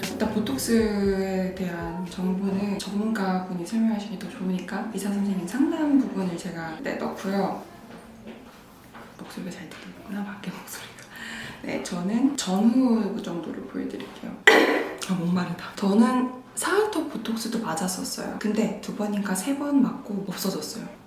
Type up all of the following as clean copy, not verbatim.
일단 보톡스에 대한 정보는 전문가분이 설명하시기 더 좋으니까 의사 선생님 상담 부분을 제가 넣고요. 목소리가 잘 들리구나, 밖에 목소리가. 네, 저는 전후 정도를 보여드릴게요. 목마르다. 저는 사각턱 보톡스도 맞았었어요. 근데 2번인가 3번 맞고 없어졌어요.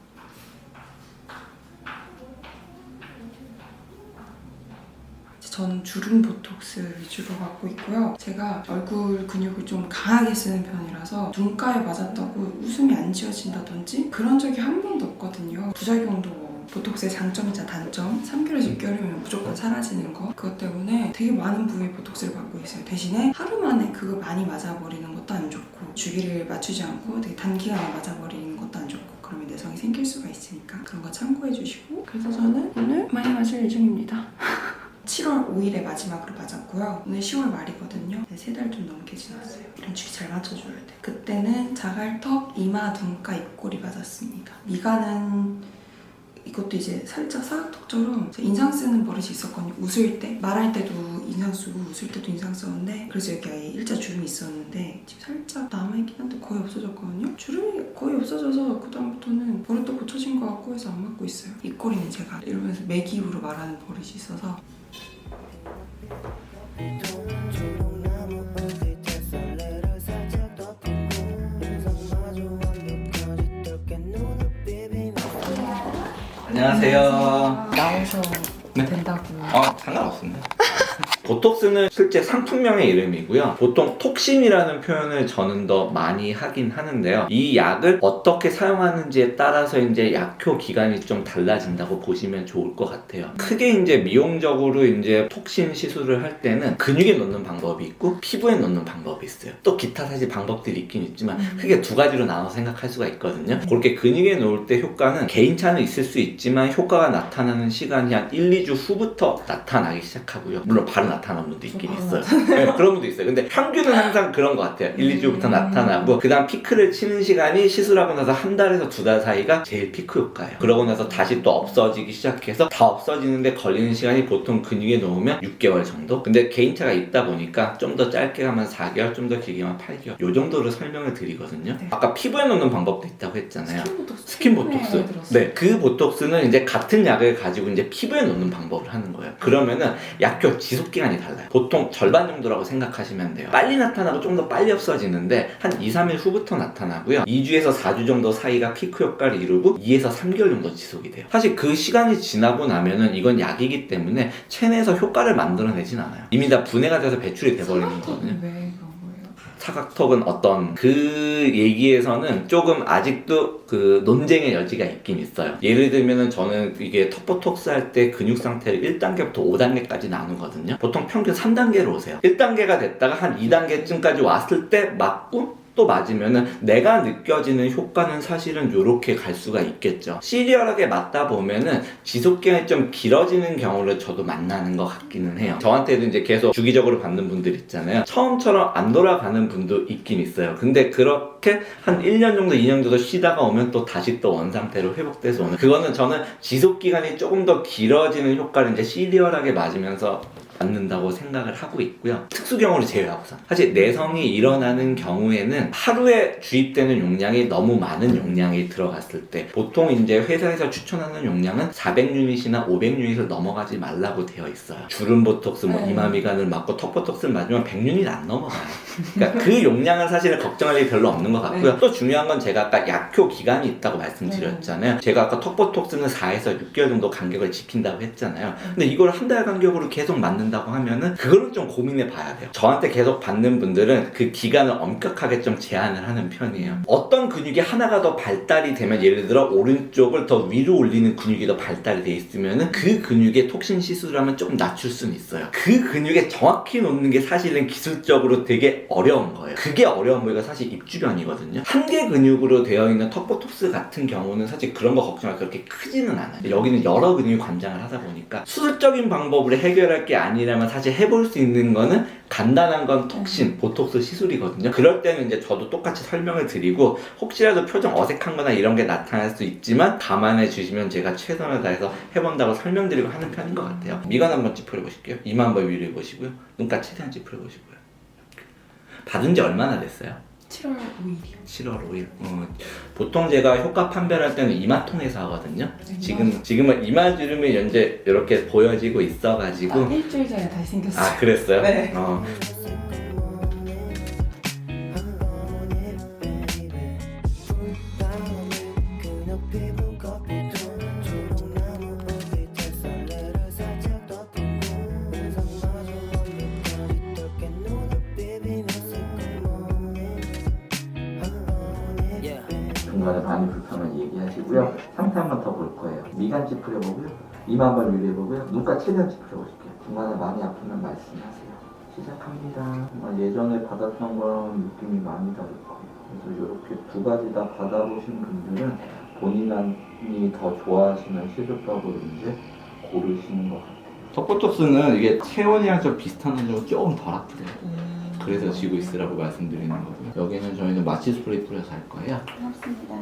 저는 주름 보톡스 위주로 맞고 있고요. 제가 얼굴 근육을 좀 강하게 쓰는 편이라서 눈가에 맞았다고 웃음이 안 지워진다든지 그런 적이 한 번도 없거든요. 부작용도 보톡스의 장점이자 단점, 3개월에서 6개월이면 무조건 사라지는 거, 그것 때문에 되게 많은 부위에 보톡스를 맞고 있어요. 대신에 하루 만에 그거 많이 맞아버리는 것도 안 좋고, 주기를 맞추지 않고 되게 단기간에 맞아버리는 것도 안 좋고, 그러면 내성이 생길 수가 있으니까 그런 거 참고해 주시고. 그래서 저는 오늘 많이 맞을 예정입니다. 7월 5일에 마지막으로 맞았고요. 오늘 10월 말이거든요. 3달 좀 넘게 지났어요. 이런 주기 잘 맞춰줘야 돼. 그때는 자갈턱, 이마, 눈가, 입꼬리 맞았습니다. 미간은 이것도 이제 살짝 사각턱처럼 인상 쓰는 버릇이 있었거든요. 웃을 때, 말할 때도 인상 쓰고 웃을 때도 인상 썼는데, 그래서 여기 아예 일자 주름이 있었는데 지금 살짝 남아있긴 한데 거의 없어졌거든요. 주름이 거의 없어져서 그 다음부터는 버릇도 고쳐진 것 같고 해서 안 맞고 있어요. 입꼬리는 제가 이러면서 매기입으로 말하는 버릇이 있어서. 안녕하세요. 나오셔 네. 된다고. 상관없습니다. 보톡스는 실제 상품명의 이름이고요. 보통 톡심이라는 표현을 저는 더 많이 하긴 하는데요. 이 약을 어떻게 사용하는지에 따라서 이제 약효 기간이 좀 달라진다고 보시면 좋을 것 같아요. 크게 이제 미용적으로 이제 톡심 시술을 할 때는 근육에 넣는 방법이 있고 피부에 넣는 방법이 있어요. 또 기타 사실 방법들이 있긴 있지만 크게 2가지로 나눠서 생각할 수가 있거든요. 그렇게 근육에 놓을 때 효과는 개인차는 있을 수 있지만 효과가 나타나는 시간이 한 1, 2주 후부터 나타나기 시작하고요. 물론 바로 나타나는 분도 있긴 있어요. 네, 그런 분도 있어요. 근데 평균은 항상 그런 것 같아요. 1, 2주부터 나타나고 그 다음 피크를 치는 시간이 시술하고 나서 1달에서 2달 사이가 제일 피크 효과예요. 그러고 나서 다시 또 없어지기 시작해서 다 없어지는데 걸리는 시간이 보통 근육에 놓으면 6개월 정도? 근데 개인차가 있다 보니까 좀 더 짧게 가면 4개월, 좀 더 길게 가면 8개월 요 정도로 설명을 드리거든요. 네. 아까 피부에 넣는 방법도 있다고 했잖아요. 스킨 보톡스. 네, 그 보톡스는 이제 같은 약을 가지고 이제 피부에 넣는 방법을 하는 거예요. 그러면은 약효 지속 기간이 달라요. 보통 절반 정도라고 생각하시면 돼요. 빨리 나타나고 좀 더 빨리 없어지는데 한 2, 3일 후부터 나타나고요. 2주에서 4주 정도 사이가 피크 효과를 이루고 2에서 3개월 정도 지속이 돼요. 사실 그 시간이 지나고 나면은 이건 약이기 때문에 체내에서 효과를 만들어내진 않아요. 이미 다 분해가 돼서 배출이 돼버리는 거거든요. 왜 그런 거예요? 사각턱은 어떤 그 얘기에서는 조금 아직도 그 논쟁의 여지가 있긴 있어요. 예를 들면은 저는 이게 턱보톡스 할 때 근육 상태를 1단계부터 5단계까지 나누거든요. 보통 평균 3단계로 오세요. 1단계가 됐다가 한 2단계쯤까지 왔을 때 맞고 또 맞으면은 내가 느껴지는 효과는 사실은 이렇게 갈 수가 있겠죠. 시리얼하게 맞다 보면은 지속기간이 좀 길어지는 경우를 저도 만나는 것 같기는 해요. 저한테도 이제 계속 주기적으로 받는 분들 있잖아요. 처음처럼 안 돌아가는 분도 있긴 있어요. 근데 그렇게 한 1년 정도 2년 정도 쉬다가 오면 또 다시 또 원상태로 회복돼서 오는, 그거는 저는 지속기간이 조금 더 길어지는 효과를 이제 시리얼하게 맞으면서 받는다고 생각을 하고 있고요. 특수경우를 제외하고서 사실 내성이 일어나는 경우에는 하루에 주입되는 용량이 너무 많은 용량이 들어갔을 때 보통 이제 회사에서 추천하는 용량은 400유닛이나 500유닛을 넘어가지 말라고 되어 있어요. 주름 보톡스, 이마 미간을 맞고 턱 보톡스를 맞으면 100유닛 안 넘어가요. 그러니까 그 용량은 사실 걱정할 일이 별로 없는 것 같고요. 또 중요한 건 제가 아까 약효 기간이 있다고 말씀드렸잖아요. 제가 아까 턱 보톡스는 4에서 6개월 정도 간격을 지킨다고 했잖아요. 근데 이걸 한 달 간격으로 계속 맞는다고 하면은 그거는 좀 고민해 봐야 돼요. 저한테 계속 받는 분들은 그 기간을 엄격하게 좀 제한을 하는 편이에요. 어떤 근육이 하나가 더 발달이 되면, 예를 들어 오른쪽을 더 위로 올리는 근육이 더 발달이 돼 있으면은 그 근육의 톡신 시술을 하면 조금 낮출 수는 있어요. 그 근육에 정확히 놓는 게 사실은 기술적으로 되게 어려운 거예요. 그게 어려운 거가 사실 입 주변이거든요. 한 개 근육으로 되어 있는 턱보톡스 같은 경우는 사실 그런 거 걱정할 그렇게 크지는 않아요. 여기는 여러 근육이 관장을 하다 보니까 수술적인 방법으로 해결할 게 아니라 아니라면 사실 해볼 수 있는 거는 간단한 건 톡신, 보톡스 시술이거든요. 그럴 때는 이제 저도 똑같이 설명을 드리고 혹시라도 표정 어색한 거나 이런 게 나타날 수 있지만 감안해 주시면 제가 최선을 다해서 해본다고 설명드리고 하는 편인 것 같아요. 미간 한번 찌푸려 보실게요. 이마 한번 위로해 보시고요. 눈가 최대한 찌푸려 보시고요. 받은 지 얼마나 됐어요? 7월 5일이요. 7월 5일. 보통 제가 효과 판별할 때는 이마통에서 하거든요. 지금은 이마주름이 현재 이렇게 보여지고 있어가지고. 일주일 전에 다시 생겼어요. 아, 그랬어요? 네. 중간에 많이 불편한 얘기하시고요. 상태 한 번 더 볼 거예요. 미간 찌푸려보고요. 이마 한번 위로해보고요. 눈가 최대한 찌푸려보실게요. 중간에 많이 아프면 말씀하세요. 시작합니다. 예전에 받았던 거랑 느낌이 많이 다를 거예요. 그래서 이렇게 두 가지 다 받아보신 분들은 본인이 더 좋아하시는 시술법으로 이제 고르시는 것 같아요. 턱보톡스는 이게 체온이랑 좀 비슷한 점은 조금 덜 아프대요. 그래서 쥐고 있으라고 말씀드리는 거고요. 여기는 저희는 마취 스프레이 뿌려서 할 거예요. 고맙습니다.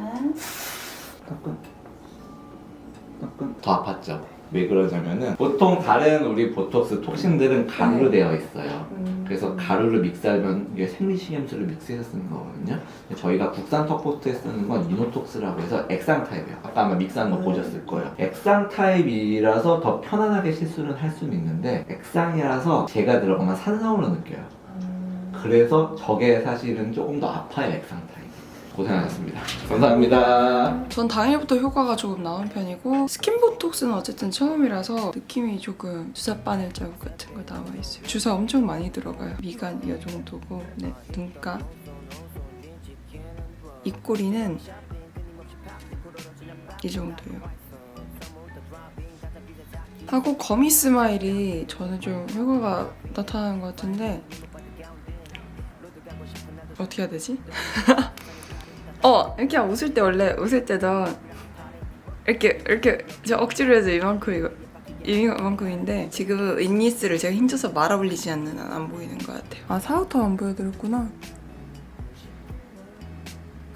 더 아팠죠? 왜 그러냐면은 보통 다른 우리 보톡스 톡신들은 가루로 되어 있어요. 그래서 가루를 믹스하면 이게 생리식염수를 믹스해서 쓰는 거거든요. 저희가 국산 턱보톡스에 쓰는 건 이노톡스라고 해서 액상 타입이에요. 아까 아마 믹스한 거 보셨을 거예요. 액상 타입이라서 더 편안하게 시술은 할 수는 있는데 액상이라서 제가 들어가면 산성으로 느껴요. 그래서 저게 사실은 조금 더 아파요, 액상 타입. 고생하셨습니다. 감사합니다. 전 당일부터 효과가 조금 나온 편이고 스킨보톡스는 어쨌든 처음이라서 느낌이 조금 주사 바늘 자국 같은 거 나와 있어요. 주사 엄청 많이 들어가요. 미간 이 정도고, 네, 눈가, 입꼬리는 이 정도예요. 하고 거미 스마일이 저는 좀 효과가 나타나는 것 같은데 어떻게 해야 되지? 이렇게 웃을 때 원래 웃을 때도 이렇게 저 억지로 해서 이만큼인데 지금 윗니스를 제가 힘줘서 말아 올리지 않는 한 안 보이는 것 같아요. 아, 사우터 안 보여드렸구나.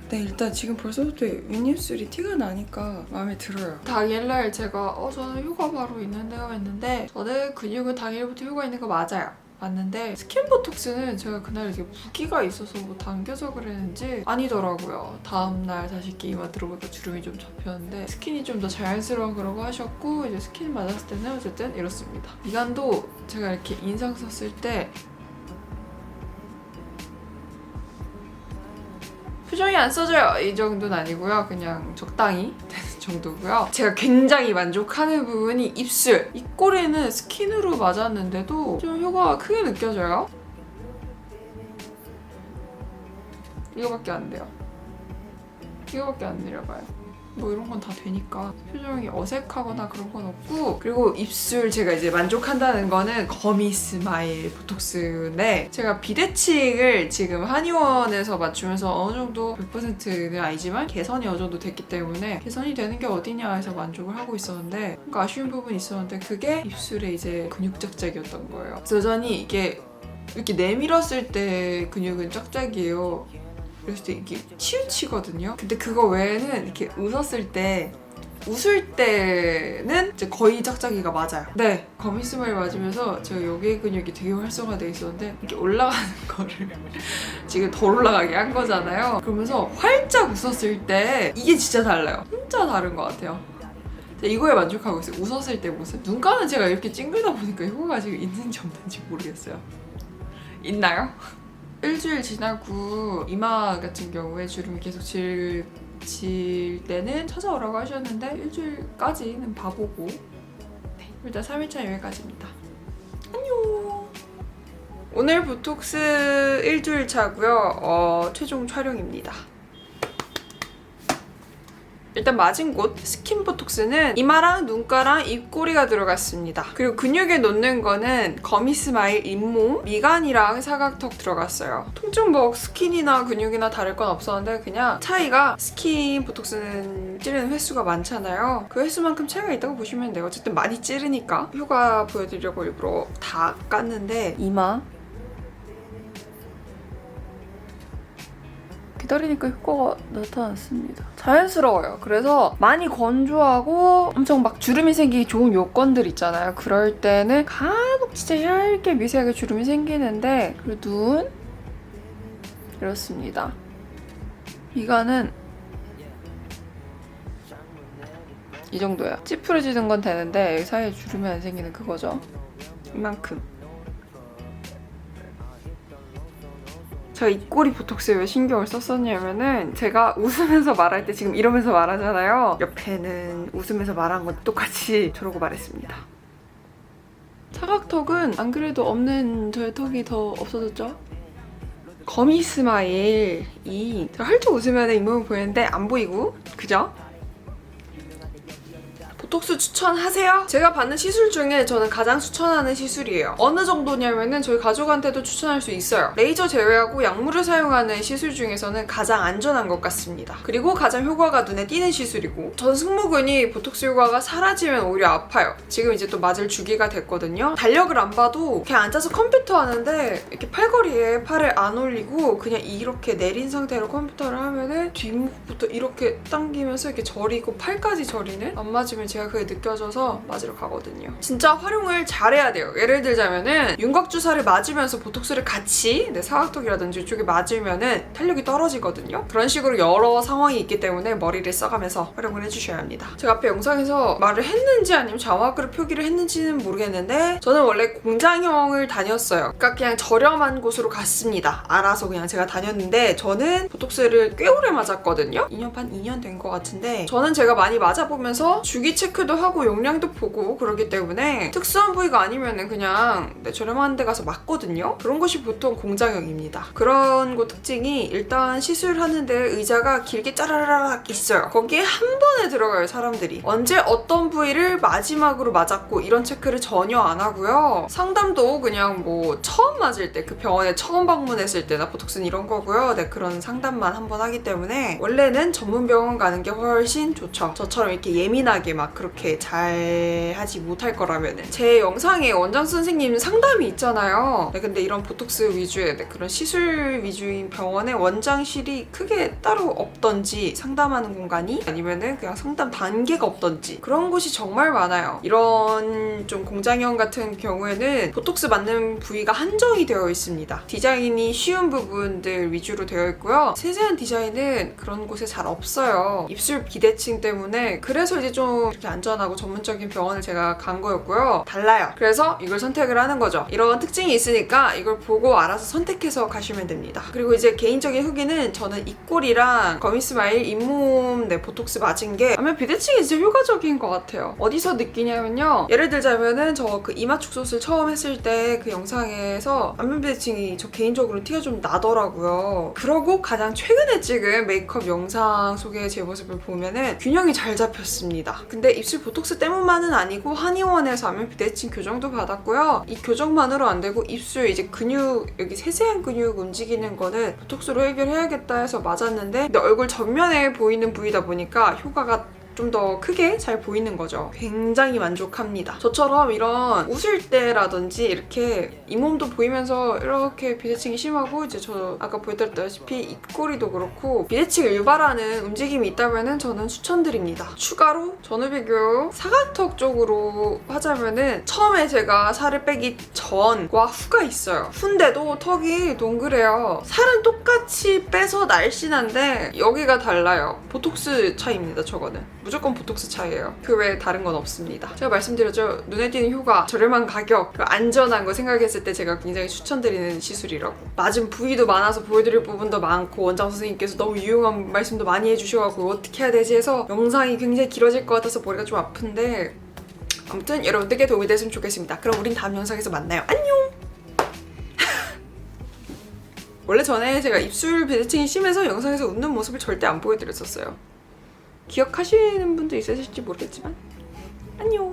네, 일단 지금 벌써부터 윗입술이 티가 나니까 마음에 들어요. 당일날 제가 저는 효과 바로 있는데요 했는데 저는 근육은 당일부터 효과 있는 거 맞아요. 맞는데 스킨보톡스는 제가 그날 이렇게 무기가 있어서 뭐 당겨서 그랬는지 아니더라고요. 다음날 다시 이마 들어보니까 주름이 좀 잡혔는데 스킨이 좀 더 자연스러운 거라고 하셨고 이제 스킨 맞았을 때는 어쨌든 이렇습니다. 미간도 제가 이렇게 인상 썼을 때 표정이 안 써져요 이 정도는 아니고요. 그냥 적당히 되는 정도고요. 제가 굉장히 만족하는 부분이 입술. 입꼬리는 스킨으로 맞았는데도 좀 효과가 크게 느껴져요. 이거밖에 안 돼요. 이거밖에 안 내려가요. 뭐 이런 건 다 되니까 표정이 어색하거나 그런 건 없고, 그리고 입술 제가 이제 만족한다는 거는 거미 스마일 보톡스인데 제가 비대칭을 지금 한의원에서 맞추면서 어느 정도 100%는 아니지만 개선이 어느 정도 됐기 때문에 개선이 되는 게 어디냐 해서 만족을 하고 있었는데 그러니까 아쉬운 부분이 있었는데 그게 입술에 이제 근육 짝짝이었던 거예요. 그래서 여전히 이게 이렇게 내밀었을 때 근육은 짝짝이에요. 그랬을 때 이게 치우치거든요. 근데 그거 외에는 이렇게 웃을 때는 이제 거의 짝짝이가 맞아요. 네, 거미 스마일 맞으면서 제가 여기 근육이 되게 활성화돼 있었는데 이렇게 올라가는 거를 지금 덜 올라가게 한 거잖아요. 그러면서 활짝 웃었을 때 이게 진짜 달라요. 진짜 다른 것 같아요. 이거에 만족하고 있어요. 웃었을 때 모습. 눈가는 제가 이렇게 찡그리다 보니까 효과가 지금 있는지 없는지 모르겠어요. 있나요? 일주일 지나고 이마 같은 경우에 주름이 계속 질 때는 찾아오라고 하셨는데 일주일까지는 봐보고 네, 일단 3일차 여기까지입니다. 안녕. 오늘 보톡스 일주일 차고요. 최종 촬영입니다. 일단 맞은 곳 스킨 보톡스는 이마랑 눈가랑 입꼬리가 들어갔습니다. 그리고 근육에 놓는 거는 거미스마일 잇몸, 미간이랑 사각턱 들어갔어요. 통증 뭐 스킨이나 근육이나 다를 건 없었는데 그냥 차이가 스킨 보톡스는 찌르는 횟수가 많잖아요. 그 횟수만큼 차이가 있다고 보시면 돼요. 어쨌든 많이 찌르니까 효과 보여드리려고 일부러 다 깠는데 이마 기다리니까 효과가 나타났습니다. 자연스러워요. 그래서 많이 건조하고 엄청 막 주름이 생기기 좋은 요건들 있잖아요. 그럴 때는 간혹 진짜 얇게 미세하게 주름이 생기는데 그리고 눈 이렇습니다. 미간은 이 정도야. 찌푸려지는 건 되는데 여기 사이에 주름이 안 생기는 그거죠. 이만큼. 제가 입꼬리 보톡스에 왜 신경을 썼었냐면은 제가 웃으면서 말할 때 지금 이러면서 말하잖아요. 옆에는 웃으면서 말한 건 똑같이 저러고 말했습니다. 사각턱은 안 그래도 없는 저의 턱이 더 없어졌죠? 거미 스마일이 제가 활짝 웃으면 잇몸이 보이는데 안 보이고 그죠? 보톡스 추천하세요? 제가 받는 시술 중에 저는 가장 추천하는 시술이에요. 어느 정도냐면은 저희 가족한테도 추천할 수 있어요. 레이저 제외하고 약물을 사용하는 시술 중에서는 가장 안전한 것 같습니다. 그리고 가장 효과가 눈에 띄는 시술이고 전 승모근이 보톡스 효과가 사라지면 오히려 아파요. 지금 이제 또 맞을 주기가 됐거든요. 달력을 안 봐도 그냥 앉아서 컴퓨터 하는데 이렇게 팔걸이에 팔을 안 올리고 그냥 이렇게 내린 상태로 컴퓨터를 하면은 뒷목부터 이렇게 당기면서 이렇게 저리고 팔까지 저리는 안 맞으면 제가 그게 느껴져서 맞으러 가거든요. 진짜 활용을 잘해야 돼요. 예를 들자면은 윤곽주사를 맞으면서 보톡스를 같이 사각턱이라든지 이쪽에 맞으면은 탄력이 떨어지거든요. 그런 식으로 여러 상황이 있기 때문에 머리를 써가면서 활용을 해주셔야 합니다. 제가 앞에 영상에서 말을 했는지 아니면 자막으로 표기를 했는지는 모르겠는데 저는 원래 공장형을 다녔어요. 그러니까 그냥 저렴한 곳으로 갔습니다. 알아서 그냥 제가 다녔는데 저는 보톡스를 꽤 오래 맞았거든요. 2년 반, 2년 된 것 같은데 저는 제가 많이 맞아보면서 주기 체크도 하고 용량도 보고 그러기 때문에 특수한 부위가 아니면은 그냥 저렴한 데 가서 맞거든요. 그런 곳이 보통 공장형입니다. 그런 곳 특징이 일단 시술하는데 의자가 길게 짜라라락 있어요. 거기에 한 번에 들어가요, 사람들이. 언제 어떤 부위를 마지막으로 맞았고 이런 체크를 전혀 안 하고요. 상담도 그냥 뭐 처음 맞을 때 그 병원에 처음 방문했을 때나 보톡스는 이런 거고요. 네, 그런 상담만 한 번 하기 때문에 원래는 전문 병원 가는 게 훨씬 좋죠. 저처럼 이렇게 예민하게 막 그렇게 잘 하지 못할 거라면은. 제 영상에 원장 선생님 상담이 있잖아요. 네, 근데 이런 보톡스 위주의 그런 시술 위주인 병원에 원장실이 크게 따로 없던지 상담하는 공간이 아니면은 그냥 상담 단계가 없던지 그런 곳이 정말 많아요. 이런 좀 공장형 같은 경우에는 보톡스 맞는 부위가 한정이 되어 있습니다. 디자인이 쉬운 부분들 위주로 되어 있고요. 세세한 디자인은 그런 곳에 잘 없어요. 입술 비대칭 때문에. 그래서 이제 좀 이렇게 안전하고 전문적인 병원을 제가 간 거였고요. 달라요. 그래서 이걸 선택을 하는 거죠. 이런 특징이 있으니까 이걸 보고 알아서 선택해서 가시면 됩니다. 그리고 이제 개인적인 후기는 저는 입꼬리랑 거미스마일 잇몸 보톡스 맞은 게 안면 비대칭이 진짜 효과적인 것 같아요. 어디서 느끼냐면요. 예를 들자면은 저 그 이마 축소술 처음 했을 때 그 영상에서 안면 비대칭이 저 개인적으로 티가 좀 나더라고요. 그러고 가장 최근에 찍은 메이크업 영상 속의 제 모습을 보면은 균형이 잘 잡혔습니다. 근데 입술 보톡스 때문만은 아니고 한의원에서 안면 비대칭 교정도 받았고요. 이 교정만으로 안 되고 입술 이제 근육 여기 세세한 근육 움직이는 거는 보톡스로 해결해야겠다 해서 맞았는데 근데 얼굴 전면에 보이는 부위다 보니까 효과가 좀 더 크게 잘 보이는 거죠. 굉장히 만족합니다. 저처럼 이런 웃을 때라든지 이렇게 잇몸도 보이면서 이렇게 비대칭이 심하고 이제 저 아까 보여드렸다시피 입꼬리도 그렇고 비대칭을 유발하는 움직임이 있다면은 저는 추천드립니다. 추가로 전후비교 사각턱 쪽으로 하자면은 처음에 제가 살을 빼기 전과 후가 있어요. 후인데도 턱이 동그래요. 살은 똑같이 빼서 날씬한데 여기가 달라요. 보톡스 차이입니다, 저거는. 무조건 보톡스 차이예요. 그 외에 다른 건 없습니다. 제가 말씀드렸죠. 눈에 띄는 효과, 저렴한 가격, 안전한 거 생각했을 때 제가 굉장히 추천드리는 시술이라고. 맞은 부위도 많아서 보여드릴 부분도 많고 원장 선생님께서 너무 유용한 말씀도 많이 해주셔가지고 어떻게 해야 되지 해서 영상이 굉장히 길어질 것 같아서 머리가 좀 아픈데 아무튼 여러분들께 도움이 됐으면 좋겠습니다. 그럼 우린 다음 영상에서 만나요. 안녕! 원래 전에 제가 입술 비대칭이 심해서 영상에서 웃는 모습을 절대 안 보여드렸었어요. 기억하시는 분도 있으실지 모르겠지만 안녕.